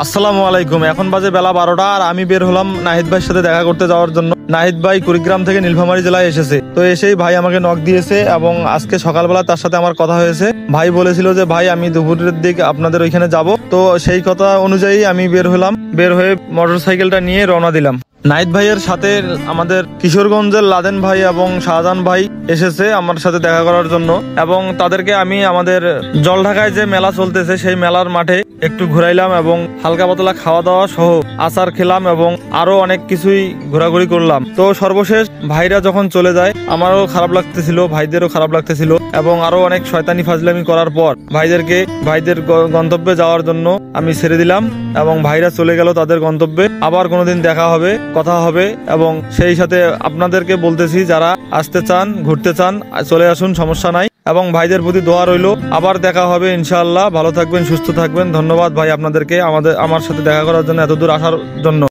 আসসালামু আলাইকুম। এখন বাজে বেলা 12টা আর আমি বের হলাম নাহিদ ভাইয়ের সাথে দেখা করতে যাওয়ার জন্য। নাহিদ ভাই কুড়িগ্রাম থেকে নীলফামারী জেলায় এসেছে। তো এসেই ভাই আমাকে নক দিয়েছে এবং আজকে সকালবেলা তার সাথে আমার কথা হয়েছে। ভাই বলেছিল যে ভাই আমি দুপুরের দিকে আপনাদের ওইখানে যাব। তো সেই কথা অনুযায়ী আমি বের হলাম। বের হয়ে মোটরসাইকেলটা নিয়ে রওনা দিলাম। নাহিদ ভাইয়ের সাথে আমাদের কিশোরগঞ্জের লাদেন ভাই এবং শাহজাহান ভাই এসেছে আমার সাথে দেখা করার জন্য, এবং তাদেরকে আমি আমাদের জলঢাকায় যে মেলা চলতেছে সেই মেলার মাঠে একটু ঘুরাইলাম এবং হালকা পাতলা খাওয়া দাওয়া সহ আচার খেলাম এবং আরো অনেক কিছুই ঘোরাঘুরি করলাম। তো সর্বশেষ ভাইরা যখন চলে যায় আমারও খারাপ লাগতেছিল, ভাইদেরও খারাপ লাগতেছিল, এবং আরো অনেক শয়তানি ফাজলামি করার পর ভাইদের গন্তব্যে যাওয়ার জন্য আমি ছেড়ে দিলাম এবং ভাইরা চলে গেল তাদের গন্তব্যে। আবার কোনোদিন দেখা হবে, কথা হবে, এবং সেই সাথে আপনাদেরকে বলতেছি যারা আসতে চান, ঘুরতে চান, চলে আসুন, সমস্যা নাই। এবং ভাইদের প্রতি দোয়া রইল। আবার দেখা হবে ইনশাআল্লাহ। ভালো থাকবেন, সুস্থ থাকবেন। ধন্যবাদ ভাই আপনাদেরকে আমার সাথে দেখা করার জন্য, এত দূর আসার জন্য।